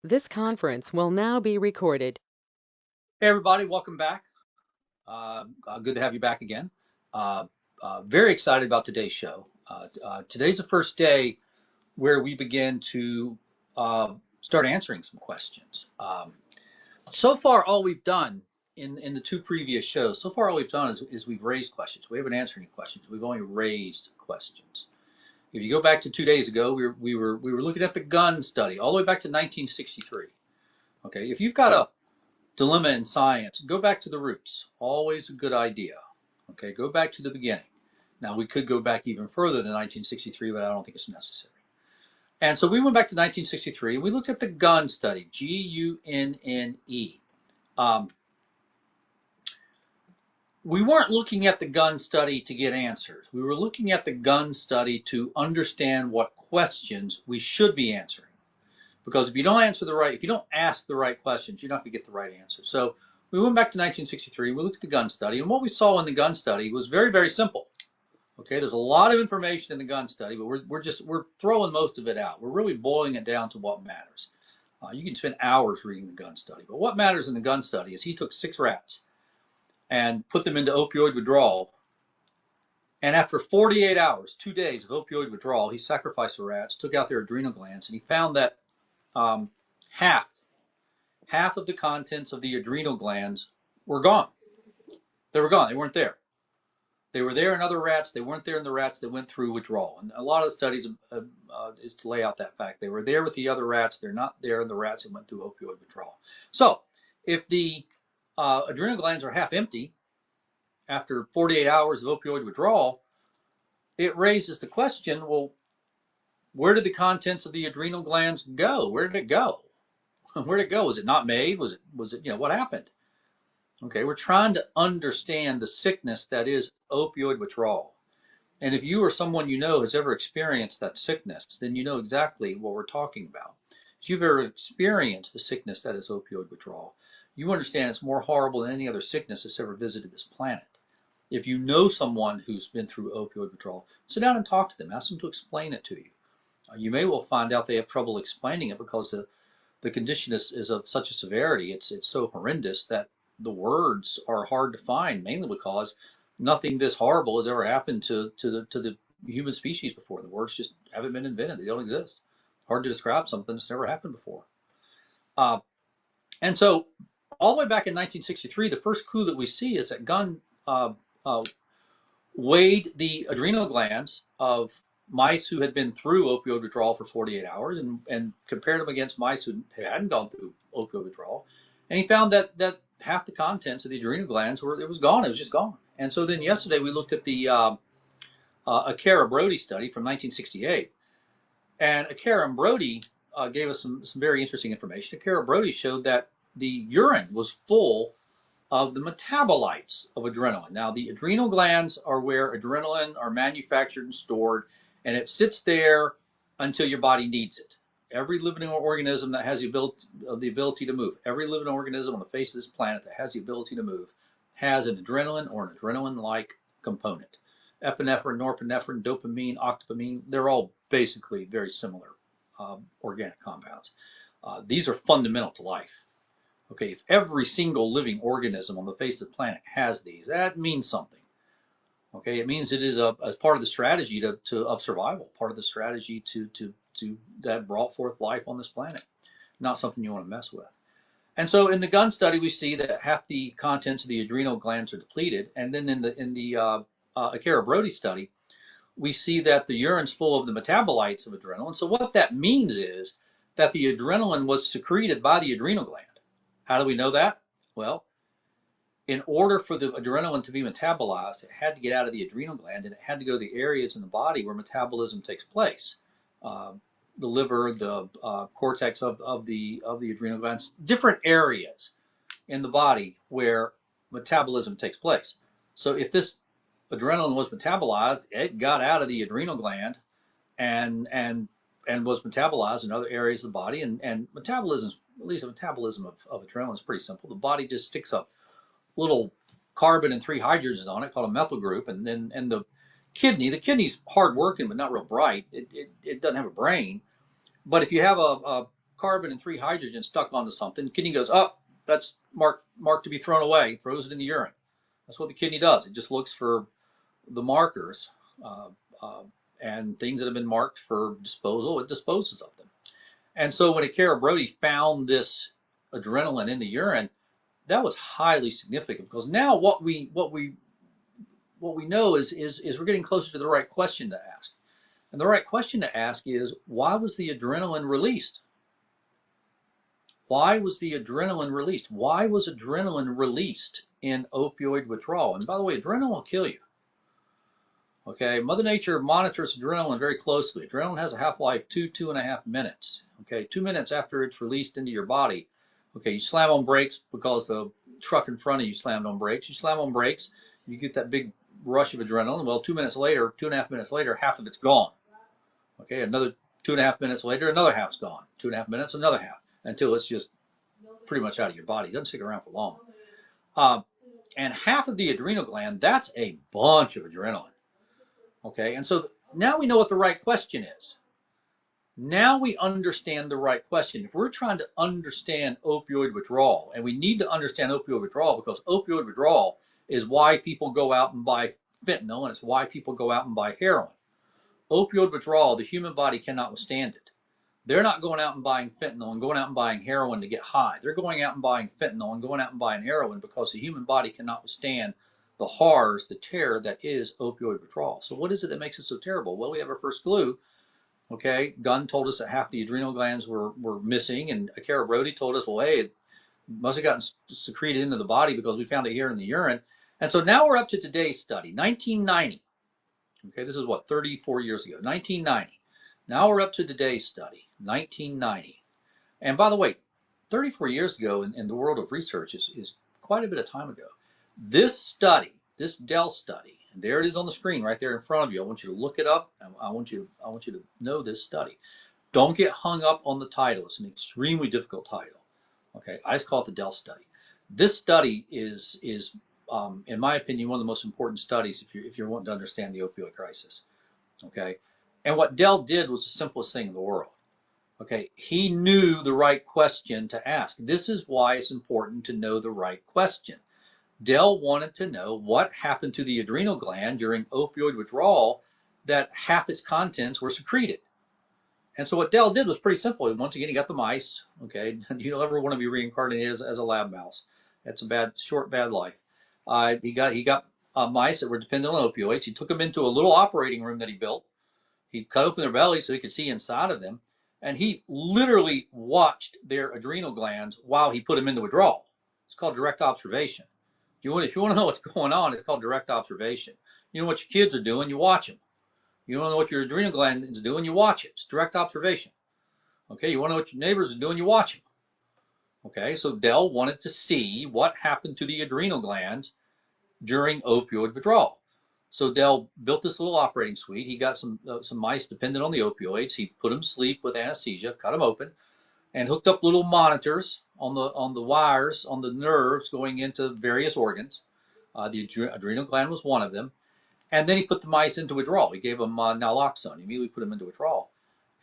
This conference will now be recorded. Hey, everybody, welcome back. Good to have you back again. Uh, very excited about today's show. Today's the first day where we begin to start answering some questions. So far, all we've done in the two previous shows, so far all we've done is we've raised questions. We haven't answered any questions. We've only raised questions. If you go back to 2 days ago, we were looking at the gun study all the way back to 1963. Okay, if you've got a dilemma in science, go back to the roots. Always a good idea. Okay, go back to the beginning. Now, we could go back even further than 1963, but I don't think it's necessary. And so we went back to 1963 and we looked at the gun study, Gunne. We weren't looking at the gun study to get answers. We were looking at the gun study to understand what questions we should be answering. Because if you don't ask the right questions, you're not going to get the right answer. So we went back to 1963. We looked at the gun study, and what we saw in the gun study was very, very simple. Okay, there's a lot of information in the gun study, but we're throwing most of it out. We're really boiling it down to what matters. You can spend hours reading the gun study, but what matters in the gun study is he took 6 rats and put them into opioid withdrawal. And after 48 hours, 2 days of opioid withdrawal, he sacrificed the rats, took out their adrenal glands, and he found that um, half half of the contents of the adrenal glands were gone. They were gone. They weren't there. They were there in other rats. They weren't there in the rats that went through withdrawal. And a lot of the studies is to lay out that fact. They were there with the other rats. They're not there in the rats that went through opioid withdrawal. So if the adrenal glands are half empty after 48 hours of opioid withdrawal, it raises the question, well, where did the contents of the adrenal glands go? Where did it go? Where did it go? Was it not made? Was it, what happened? Okay, we're trying to understand the sickness that is opioid withdrawal. And if you or someone you know has ever experienced that sickness, then you know exactly what we're talking about. If you've ever experienced the sickness that is opioid withdrawal, you understand it's more horrible than any other sickness that's ever visited this planet. If you know someone who's been through opioid withdrawal, sit down and talk to them. Ask them to explain it to you. You may well find out they have trouble explaining it because the condition is of such a severity, it's so horrendous that the words are hard to find, mainly because nothing this horrible has ever happened to the human species before. The words just haven't been invented; they don't exist. Hard to describe something that's never happened before. Uh, and so, all the way back in 1963, the first clue that we see is that Gunn uh, weighed the adrenal glands of mice who had been through opioid withdrawal for 48 hours and compared them against mice who hadn't gone through opioid withdrawal. And he found that half the contents of the adrenal glands it was gone. It was just gone. And so then yesterday we looked at the Akara Brody study from 1968. And Akara and Brody gave us some very interesting information. Akara Brody showed that the urine was full of the metabolites of adrenaline. Now, the adrenal glands are where adrenaline are manufactured and stored, and it sits there until your body needs it. Every living organism that has the ability to move, every living organism on the face of this planet that has the ability to move, has an adrenaline or an adrenaline-like component. Epinephrine, norepinephrine, dopamine, octopamine, they're all basically very similar organic compounds. These are fundamental to life. Okay, if every single living organism on the face of the planet has these, that means something. Okay, it means it is as part of the strategy of survival, part of the strategy to that brought forth life on this planet. Not something you want to mess with. And so in the gun study, we see that half the contents of the adrenal glands are depleted, and then in the Akara Brody study, we see that the urine's full of the metabolites of adrenaline. So what that means is that the adrenaline was secreted by the adrenal gland. How do we know that? Well, in order for the adrenaline to be metabolized, it had to get out of the adrenal gland and it had to go to the areas in the body where metabolism takes place. The liver, the cortex of the adrenal glands, different areas in the body where metabolism takes place. So if this adrenaline was metabolized, it got out of the adrenal gland and was metabolized in other areas of the body. And metabolism, at least the metabolism of adrenaline, is pretty simple. The body just sticks a little carbon and 3 hydrogens on it called a methyl group, and the kidney's hard working but not real bright. It doesn't have a brain, but if you have a carbon and 3 hydrogens stuck onto something. The kidney goes, oh, that's marked to be thrown away, throws it in the urine. That's what the kidney does. It just looks for the markers uh, uh, and things that have been marked for disposal, it disposes of them. And so when Akira Brody found this adrenaline in the urine, that was highly significant, because now what we know is we're getting closer to the right question to ask. And the right question to ask is, why was the adrenaline released? Why was the adrenaline released? Why was adrenaline released in opioid withdrawal? And by the way, adrenaline will kill you. Okay, Mother Nature monitors adrenaline very closely. Adrenaline has a half-life 2.5 minutes. Okay, 2 minutes after it's released into your body. Okay, you slam on brakes because the truck in front of you slammed on brakes. You slam on brakes, you get that big rush of adrenaline. Well, 2 minutes later, 2.5 minutes later, half of it's gone. Okay, another 2.5 minutes later, another half's gone. 2.5 minutes, another half, until it's just pretty much out of your body. It doesn't stick around for long. And half of the adrenal gland, that's a bunch of adrenaline. Okay, and so now we know what the right question is. Now we understand the right question. If we're trying to understand opioid withdrawal, and we need to understand opioid withdrawal because opioid withdrawal is why people go out and buy fentanyl, and it's why people go out and buy heroin. Opioid withdrawal, the human body cannot withstand it. They're not going out and buying fentanyl and going out and buying heroin to get high. They're going out and buying fentanyl and going out and buying heroin because the human body cannot withstand the horrors, the terror that is opioid withdrawal. So what is it that makes it so terrible? Well, we have our first clue. Okay, Gunn told us that half the adrenal glands were missing, and Akira Brody told us, well, hey, it must have gotten secreted into the body because we found it here in the urine. And so now we're up to today's study, 1990. Okay, this is what, 34 years ago, 1990. Now we're up to today's study, 1990. And by the way, 34 years ago in the world of research is quite a bit of time ago. This study, this Dell study, and there it is on the screen right there in front of you. I want you to look it up. I want you to know this study. Don't get hung up on the title. It's an extremely difficult title. Okay, I just call it the Dell study. This study is in my opinion, one of the most important studies if you're wanting to understand the opioid crisis. Okay, and what Dell did was the simplest thing in the world. Okay, he knew the right question to ask. This is why it's important to know the right question. Dell wanted to know what happened to the adrenal gland during opioid withdrawal that half its contents were secreted. And so what Dell did was pretty simple. Once again, he got the mice. Okay, you don't ever want to be reincarnated as a lab mouse. That's a bad life. He got mice that were dependent on opioids. He took them into a little operating room that he built. He cut open their bellies so he could see inside of them. And he literally watched their adrenal glands while he put them into withdrawal. It's called direct observation. If you want to know what's going on, it's called direct observation. You know what your kids are doing, you watch them. You want to know what your adrenal gland is doing, you watch it. It's direct observation. Okay, you want to know what your neighbors are doing, you watch them. Okay, so Dell wanted to see what happened to the adrenal glands during opioid withdrawal. So Dell built this little operating suite. He got some mice dependent on the opioids. He put them to sleep with anesthesia, cut them open, and hooked up little monitors on the wires, on the nerves going into various organs. The adrenal gland was one of them. And then he put the mice into withdrawal. He gave them naloxone. He immediately put them into withdrawal.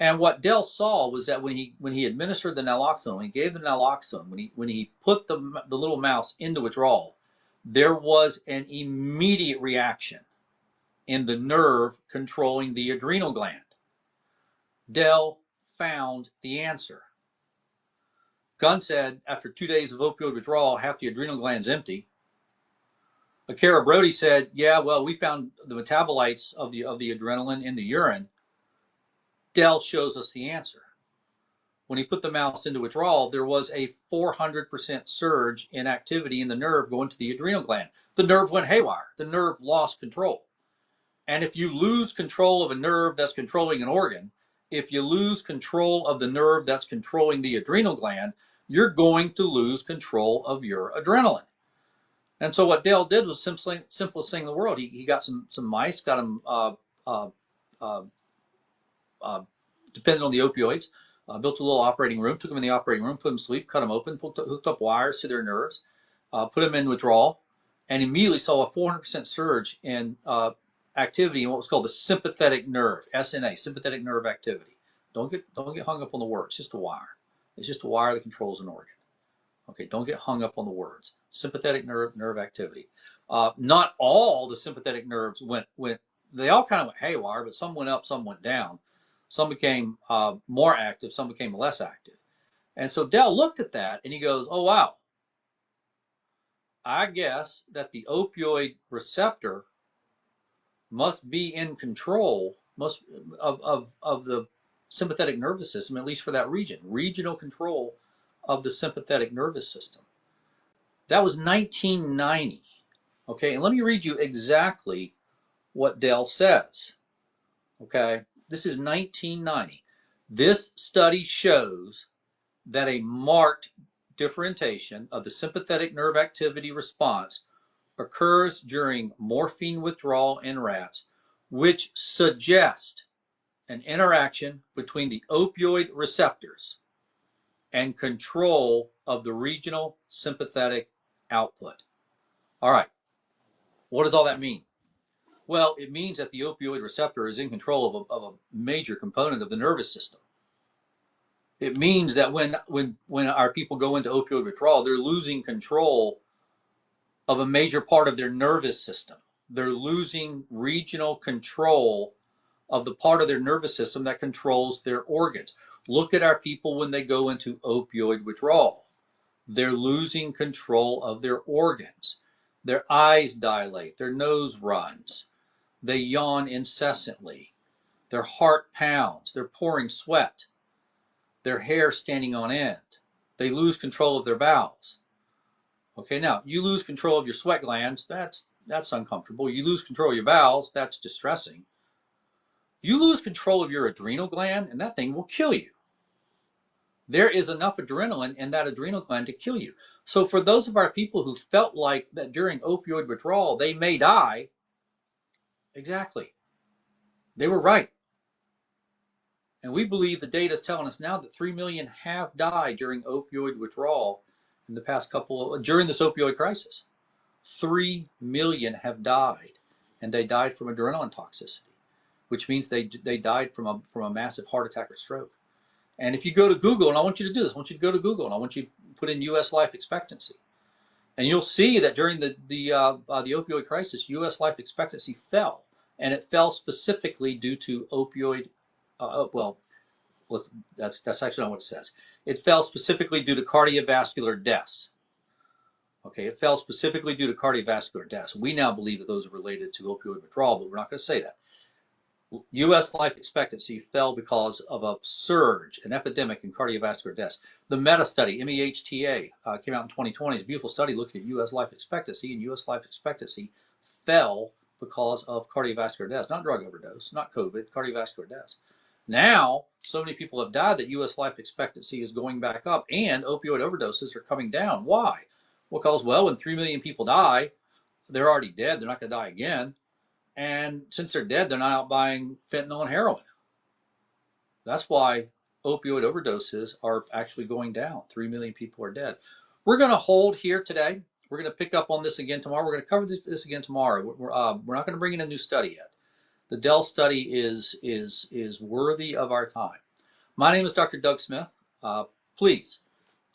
And what Dell saw was that when he administered the naloxone, when he gave the naloxone, when he put the little mouse into withdrawal, there was an immediate reaction in the nerve controlling the adrenal gland. Dell found the answer. Gunn said after 2 days of opioid withdrawal, half the adrenal gland's empty. Akira Brody said, yeah, well, we found the metabolites of the adrenaline in the urine. Dell shows us the answer. When he put the mouse into withdrawal, there was a 400% surge in activity in the nerve going to the adrenal gland. The nerve went haywire. The nerve lost control. And if you lose control of a nerve that's controlling an organ, if you lose control of the nerve that's controlling the adrenal gland, you're going to lose control of your adrenaline. And so what Dell did was simplest thing in the world. He got some mice, got them dependent on the opioids, built a little operating room, took them in the operating room, put them to sleep, cut them open, hooked up wires to their nerves, put them in withdrawal, and immediately saw a 400% surge in activity in what was called the sympathetic nerve, SNA, sympathetic nerve activity. Don't get hung up on the word. It's just a wire. It's just a wire that controls an organ. Okay, don't get hung up on the words. Sympathetic nerve activity. Not all the sympathetic nerves went. They all kind of went haywire, but some went up, some went down. Some became more active, some became less active. And so Dell looked at that and he goes, "Oh wow, I guess that the opioid receptor must be in control of the sympathetic nervous system, at least for that region, regional control of the sympathetic nervous system." That was 1990. Okay, and let me read you exactly what Dell says. Okay, this is 1990. This study shows that a marked differentiation of the sympathetic nerve activity response occurs during morphine withdrawal in rats, which suggest an interaction between the opioid receptors and control of the regional sympathetic output. All right, what does all that mean? Well, it means that the opioid receptor is in control of a major component of the nervous system. It means that when our people go into opioid withdrawal, they're losing control of a major part of their nervous system. They're losing regional control of the part of their nervous system that controls their organs. Look at our people when they go into opioid withdrawal. They're losing control of their organs. Their eyes dilate, their nose runs, they yawn incessantly, their heart pounds, they're pouring sweat, their hair standing on end. They lose control of their bowels. Okay, now you lose control of your sweat glands, that's uncomfortable. You lose control of your bowels, that's distressing. You lose control of your adrenal gland, and that thing will kill you. There is enough adrenaline in that adrenal gland to kill you. So for those of our people who felt like that during opioid withdrawal they may die, exactly, they were right. And we believe the data is telling us now that 3 million have died during opioid withdrawal in the past during this opioid crisis. 3 million have died, and they died from adrenaline toxicity, which means they died from a massive heart attack or stroke. And if you go to Google, and I want you to do this, I want you to go to Google and I want you to put in U.S. life expectancy. And you'll see that during the opioid crisis, U.S. life expectancy fell, and it fell specifically due to opioid. That's actually not what it says. It fell specifically due to cardiovascular deaths. Okay, it fell specifically due to cardiovascular deaths. We now believe that those are related to opioid withdrawal, but we're not going to say that. U.S. life expectancy fell because of a surge, an epidemic in cardiovascular deaths. The META study, MEHTA, came out in 2020. It's a beautiful study looking at U.S. life expectancy, and U.S. life expectancy fell because of cardiovascular deaths, not drug overdose, not COVID, cardiovascular deaths. Now, so many people have died that U.S. life expectancy is going back up, and opioid overdoses are coming down. Why? Because, well, when 3 million people die, they're already dead. They're not going to die again. And since they're dead, they're not out buying fentanyl and heroin. That's why opioid overdoses are actually going down. 3 million people are dead. We're going to hold here today. We're going to pick up on this again tomorrow. We're going to cover this again tomorrow. We're not going to bring in a new study yet. The Dell study is worthy of our time. My name is Dr. Doug Smith. Please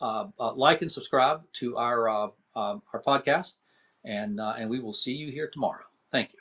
like and subscribe to our podcast, and we will see you here tomorrow. Thank you.